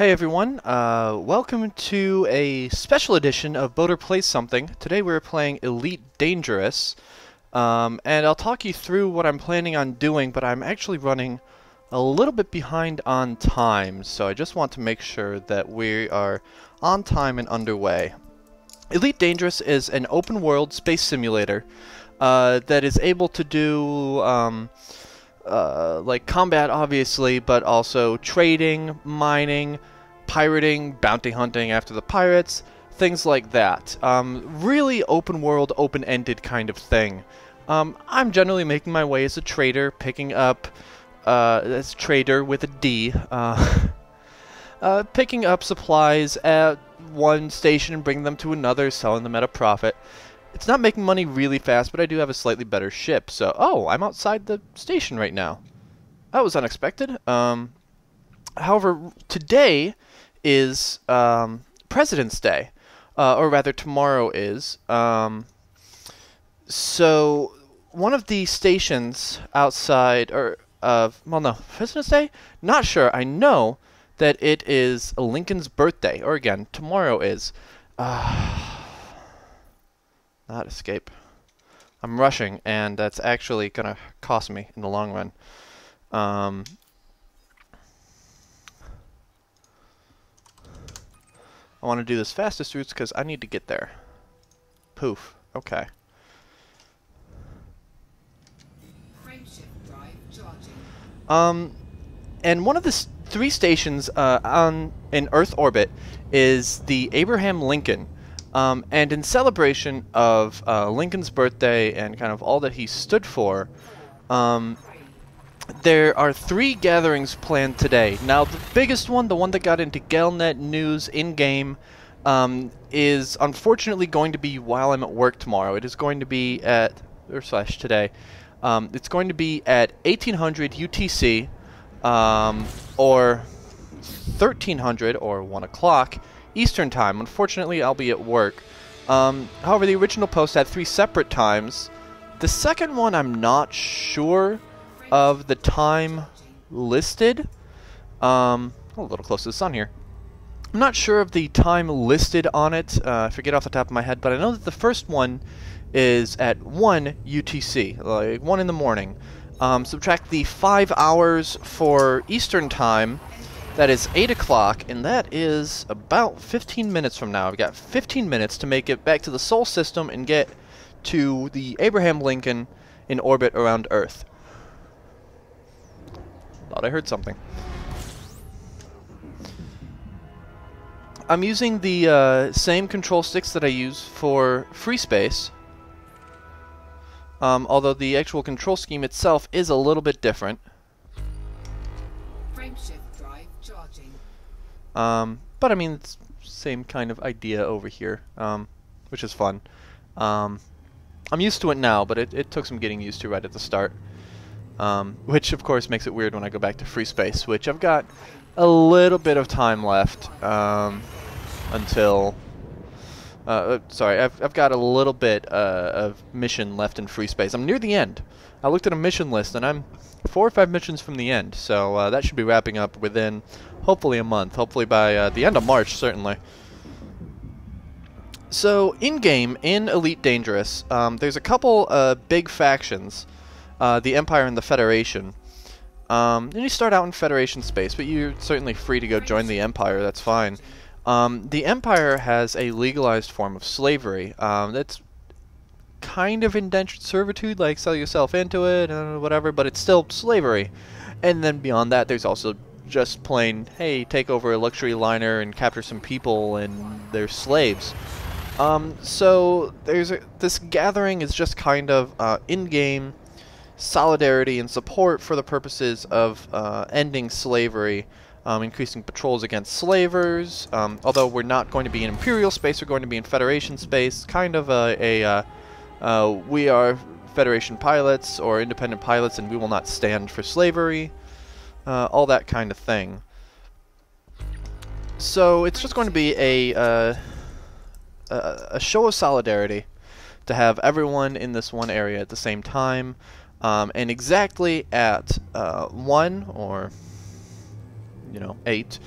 Hey everyone, welcome to a special edition of Boater Plays Something. Today we're playing Elite Dangerous, and I'll talk you through what I'm planning on doing, but I'm actually running a little bit behind on time, so I just want to make sure that we are on time and underway. Elite Dangerous is an open world space simulator that is able to do like combat, obviously, but also trading, mining, pirating, bounty hunting after the pirates, things like that. Really open world, open-ended kind of thing. I'm generally making my way as a trader, picking up, as trader with a D, picking up supplies at one station and bringing them to another, selling them at a profit. It's not making money really fast, but I do have a slightly better ship, so... Oh, I'm outside the station right now. That was unexpected. However, today is President's Day. Or rather, tomorrow is. So, one of the stations outside... well, no, President's Day? Not sure. I know that it is Lincoln's birthday. Or again, tomorrow is... Not escape. I'm rushing, and that's actually gonna cost me in the long run. I want to do this fastest routes because I need to get there. Poof. Okay. And one of the three stations in Earth orbit is the Abraham Lincoln. And in celebration of Lincoln's birthday and kind of all that he stood for, there are 3 gatherings planned today. Now, the biggest one, the one that got into GalNet news in-game, is unfortunately going to be while I'm at work tomorrow. It is going to be at, today, it's going to be at 1800 UTC, or 1300 or 1 o'clock Eastern Time. Unfortunately, I'll be at work. However, the original post had 3 separate times. The second one, I'm not sure of the time listed. A little close to the sun here. I'm not sure of the time listed on it. I forget off the top of my head, but I know that the first one is at 1 UTC, like 1 in the morning. Subtract the 5 hours for Eastern Time. That is 8 o'clock, and that is about 15 minutes from now. I've got 15 minutes to make it back to the Sol system and get to the Abraham Lincoln in orbit around Earth. Thought I heard something. I'm using the same control sticks that I use for free space, although the actual control scheme itself is a little bit different. But I mean, it's same kind of idea over here, which is fun. I'm used to it now, but it took some getting used to right at the start. Which, of course, makes it weird when I go back to free space, which I've got a little bit of time left, until... sorry, I've got a little bit of mission left in free space. I'm near the end. I looked at a mission list, and I'm 4 or 5 missions from the end, so that should be wrapping up within, hopefully, a month. Hopefully by the end of March, certainly. So, in-game, in Elite Dangerous, there's a couple big factions, the Empire and the Federation. And you start out in Federation space, but you're certainly free to go join the Empire, that's fine. The Empire has a legalized form of slavery that's kind of indentured servitude, like sell yourself into it, whatever, but it's still slavery. And then beyond that, there's also just plain, hey, take over a luxury liner and capture some people and they're slaves. So there's this gathering is just kind of in-game solidarity and support for the purposes of ending slavery, increasing patrols against slavers. Although we're not going to be in Imperial space, we're going to be in Federation space, kind of we are Federation pilots or independent pilots and we will not stand for slavery. All that kind of thing. So it's just going to be a show of solidarity to have everyone in this one area at the same time, and exactly at 1 or 8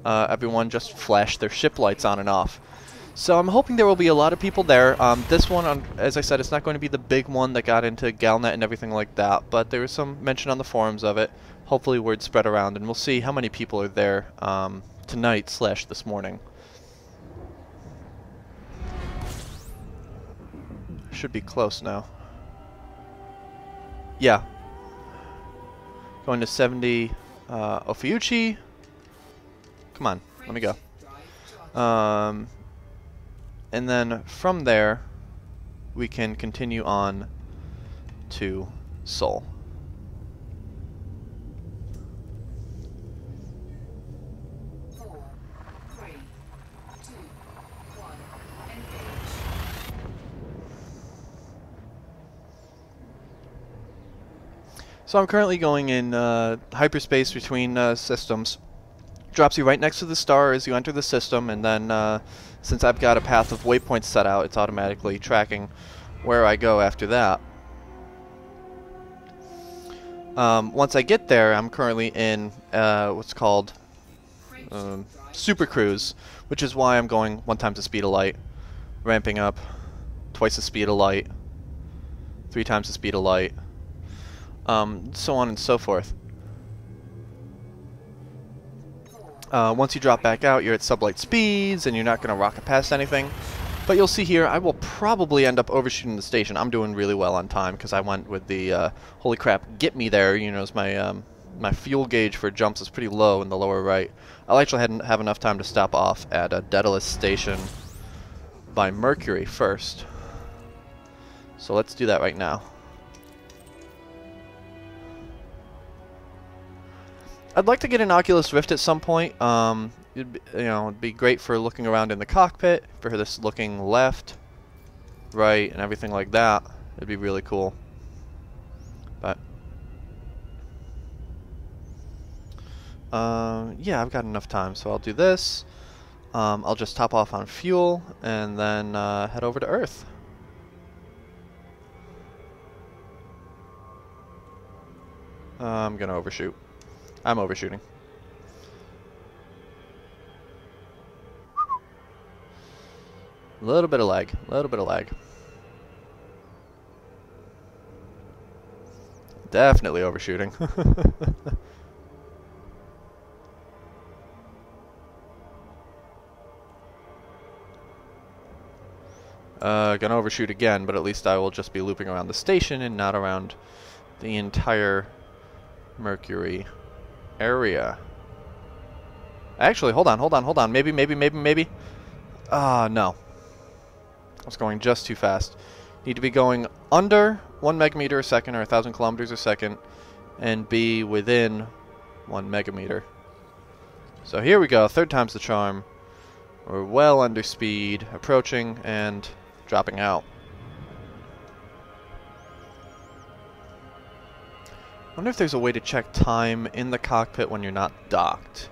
everyone just flashed their ship lights on and off. So I'm hoping there will be a lot of people there. This one, as I said, it's not going to be the big one that got into GalNet and everything like that, but there was some mention on the forums of it. Hopefully word spread around, and we'll see how many people are there tonight / this morning. Should be close now. Yeah. Going to 70 Ophiuchi. Come on, let me go. And then from there, we can continue on to Seoul. So I'm currently going in hyperspace between systems. Drops you right next to the star as you enter the system, and then since I've got a path of waypoints set out, it's automatically tracking where I go after that. Once I get there, I'm currently in what's called Super Cruise, which is why I'm going 1 times the speed of light, ramping up, twice the speed of light, 3 times the speed of light, so on and so forth. Once you drop back out, you're at sublight speeds, and you're not going to rocket past anything. But you'll see here, I will probably end up overshooting the station. I'm doing really well on time, because I went with the, holy crap, get me there. You know, my fuel gauge for jumps is pretty low in the lower right. I'll actually have enough time to stop off at a Daedalus station by Mercury first. So let's do that right now. I'd like to get an Oculus Rift at some point. It'd be great for looking around in the cockpit, for this looking left, right, and everything like that. It'd be really cool. But yeah, I've got enough time, so I'll do this. I'll just top off on fuel and then head over to Earth. I'm gonna overshoot. I'm overshooting. A little bit of lag. A little bit of lag. Definitely overshooting. Gonna overshoot again, but at least I will just be looping around the station and not around the entire Mercury area. Actually, hold on. Maybe. Ah, no. I was going just too fast. Need to be going under 1 megameter a second, or 1,000 kilometers a second, and be within 1 megameter. So here we go, 3rd time's the charm. We're well under speed, approaching and dropping out. I wonder if there's a way to check time in the cockpit when you're not docked.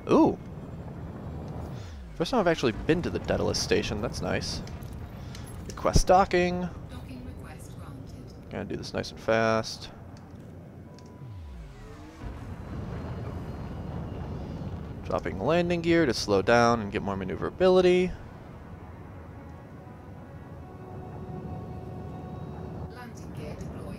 Ooh. First time I've actually been to the Daedalus station. That's nice. Request docking. Docking request granted. Gonna do this nice and fast. Dropping landing gear to slow down and get more maneuverability. Landing gear deployed.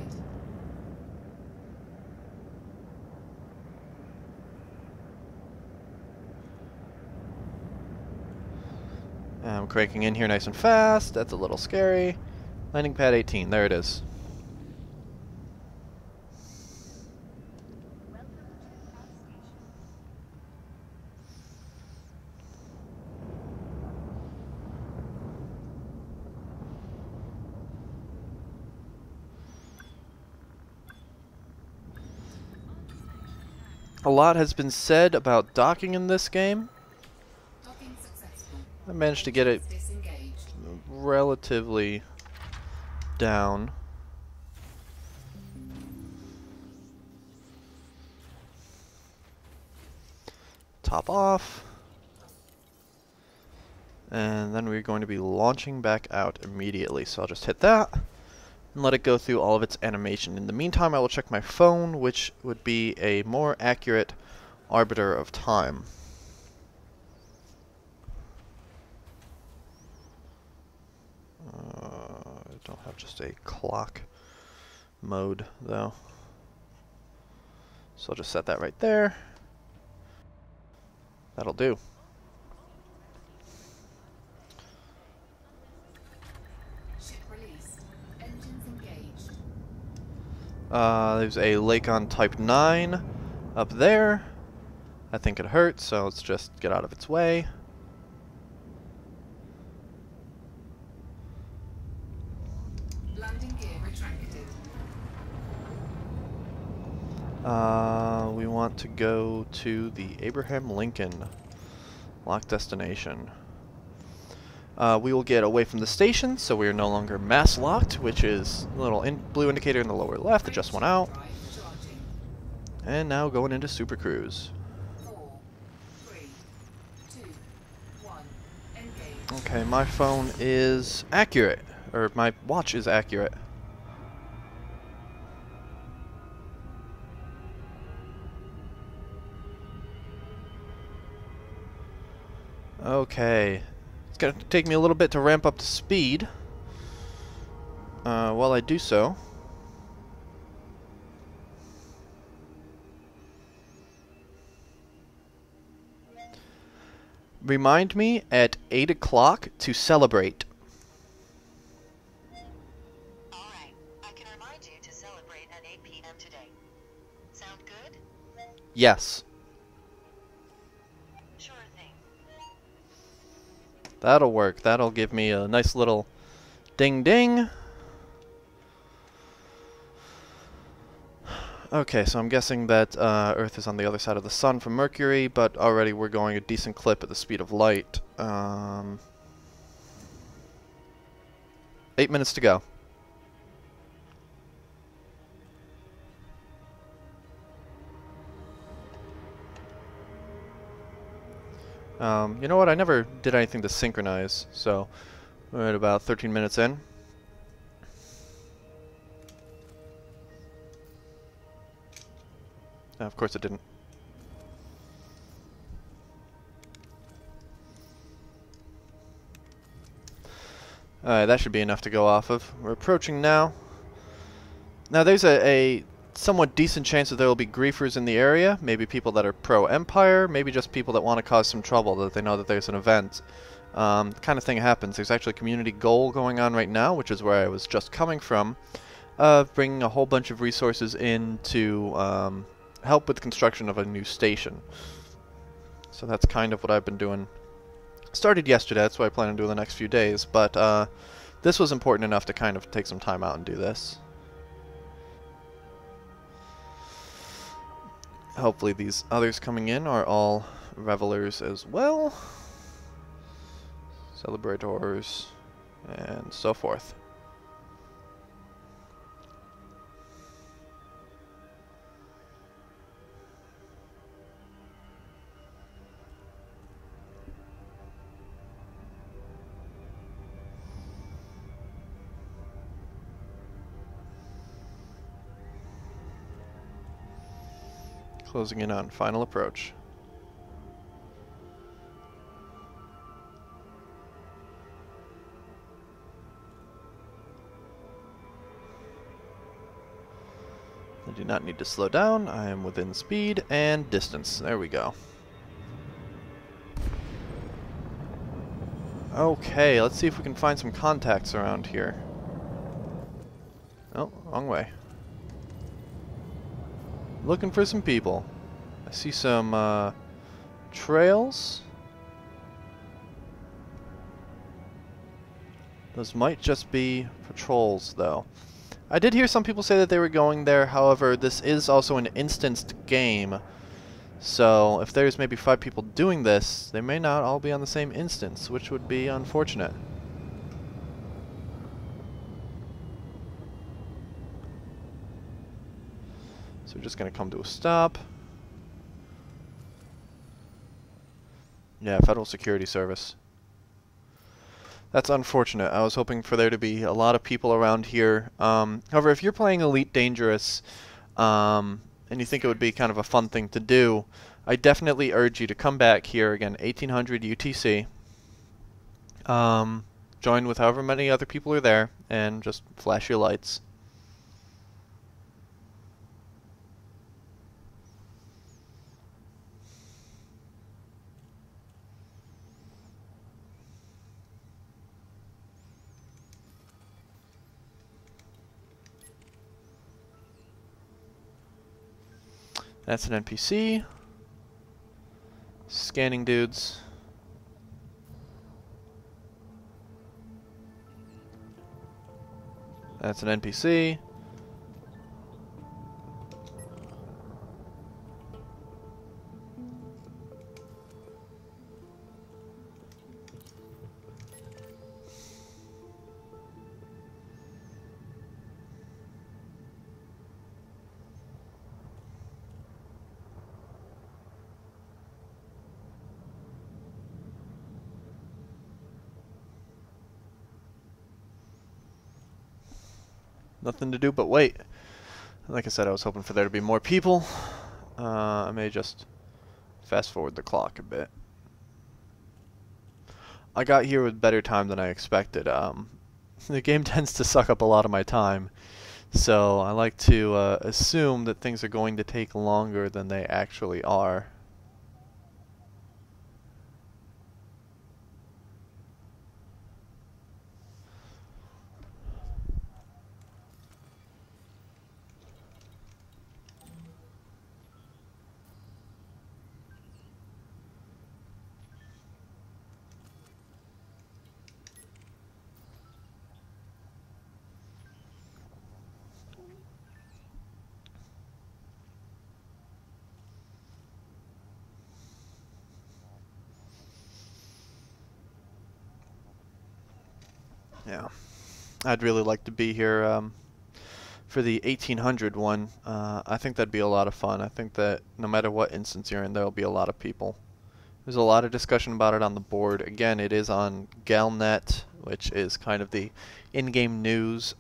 I'm cranking in here nice and fast. That's a little scary. Landing pad 18. There it is. A lot has been said about docking in this game. Docking successful. I managed to get it Disengaged. relatively down. Top off. And then we're going to be launching back out immediately. So I'll just hit that and let it go through all of its animation. In the meantime, I will check my phone, which would be a more accurate arbiter of time. I don't have just a clock mode though, so I'll just set that right there. That'll do. Ship released. Engines engaged. There's a lake on Type 9 up there. I think it hurts, so let's just get out of its way. Landing gear retracted. We want to go to the Abraham Lincoln. Locked destination. We will get away from the station, so we are no longer mass locked, which is a little blue indicator in the lower left that just went out. And now going into Super Cruise. 4, 3, 2, 1. Engage. Okay, my phone is accurate, or my watch is accurate. Okay, it's going to take me a little bit to ramp up to speed. While I do so, remind me at 8 o'clock to celebrate. Alright, I can remind you to celebrate at 8 p.m. today. Sound good? Yes. Sure thing. That'll work. That'll give me a nice little ding ding. Okay, so I'm guessing that Earth is on the other side of the sun from Mercury, but already we're going a decent clip at the speed of light. 8 minutes to go. You know what? I never did anything to synchronize, so we're at about 13 minutes in. Of course it didn't. Alright, that should be enough to go off of. We're approaching now. Now there's a somewhat decent chance that there will be griefers in the area. Maybe people that are pro-Empire, maybe just people that want to cause some trouble, that they know that there's an event. Kind of thing happens. There's actually a community goal going on right now, which is where I was just coming from, bringing a whole bunch of resources in to help with the construction of a new station. So that's kind of what I've been doing. Started yesterday, that's what I plan on doing the next few days, but this was important enough to kind of take some time out and do this. Hopefully these others coming in are all revelers as well. Celebrators and so forth. Closing in on final approach. I do not need to slow down. I am within speed and distance. There we go. Okay, let's see if we can find some contacts around here. Oh, wrong way. Looking for some people. I see some trails. Those might just be patrols, though. I did hear some people say that they were going there. However, this is also an instanced game. So if there's maybe 5 people doing this, they may not all be on the same instance, which would be unfortunate. So we're just going to come to a stop. Yeah, Federal Security Service. That's unfortunate. I was hoping for there to be a lot of people around here. However, if you're playing Elite Dangerous, and you think it would be kind of a fun thing to do, I definitely urge you to come back here again, 1800 UTC. Join with however many other people are there, and just flash your lights. That's an NPC. Scanning dudes. That's an NPC. Nothing to do but wait. Like I said, I was hoping for there to be more people. I may just fast forward the clock a bit. I got here with better time than I expected. The game tends to suck up a lot of my time, so I like to assume that things are going to take longer than they actually are. Yeah, I'd really like to be here for the 1800 one. I think that'd be a lot of fun. I think that no matter what instance you're in, there'll be a lot of people. There's a lot of discussion about it on the board. Again, it is on GalNet, which is kind of the in-game news.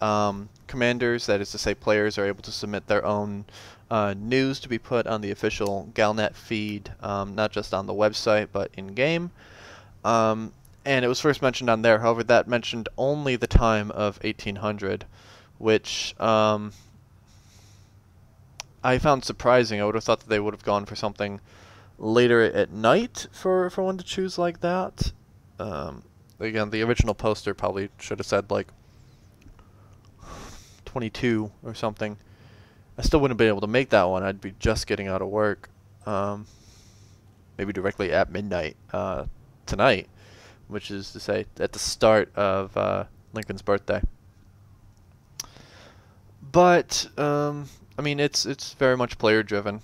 Commanders, that is to say players, are able to submit their own news to be put on the official GalNet feed, not just on the website, but in-game. And it was first mentioned on there. However, that mentioned only the time of 1800, which I found surprising. I would have thought that they would have gone for something later at night for one to choose like that. Again, the original poster probably should have said like 22 or something. I still wouldn't have been able to make that one. I'd be just getting out of work. Maybe directly at midnight tonight, which is to say at the start of Lincoln's birthday. But I mean, it's very much player driven,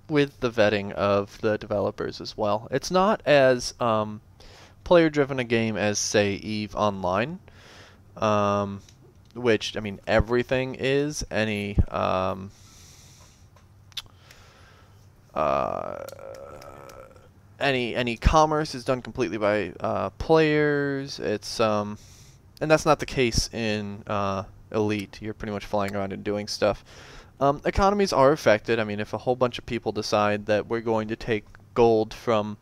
with the vetting of the developers as well. It's not as player driven a game as, say, EVE Online, which, I mean, everything is. Any commerce is done completely by players. It's and that's not the case in Elite. You're pretty much flying around and doing stuff. Economies are affected. I mean, if a whole bunch of people decide that we're going to take gold from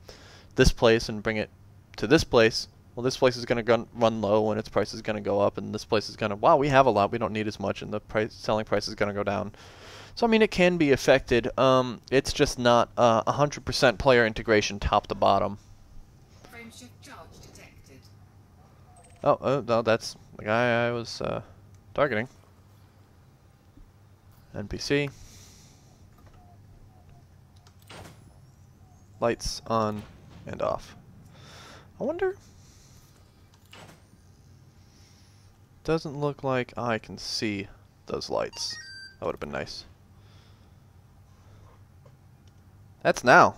this place and bring it to this place, well, this place is going to run low and its price is going to go up, and this place is going to, wow, we have a lot, we don't need as much, and the selling price is going to go down. So, I mean, it can be affected. It's just not 100% player integration top to bottom. Frameshift charge detected. Oh, no, that's the guy I was targeting. NPC. Lights on and off. I wonder... Doesn't look like I can see those lights. That would have been nice. That's now.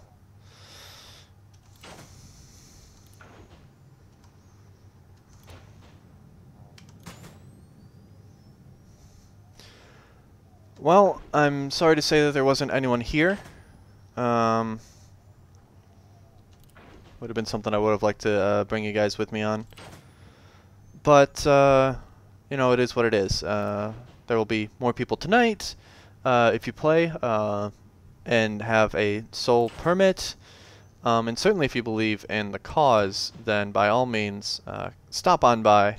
Well, I'm sorry to say that there wasn't anyone here. Would have been something I would have liked to bring you guys with me on. But, you know, it is what it is. There will be more people tonight. if you play and have a sole permit, and certainly if you believe in the cause, then by all means stop on by,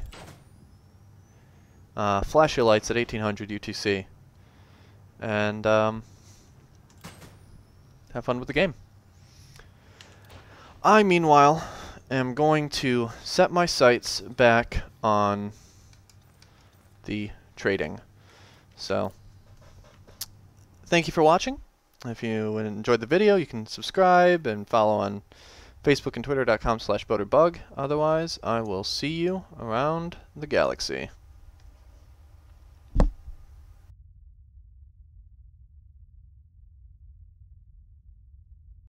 flash your lights at 1800 UTC, and have fun with the game. I, meanwhile, am going to set my sights back on the trading. So, thank you for watching. If you enjoyed the video, you can subscribe and follow on Facebook and Twitter.com/BoaterBug. Otherwise, I will see you around the galaxy.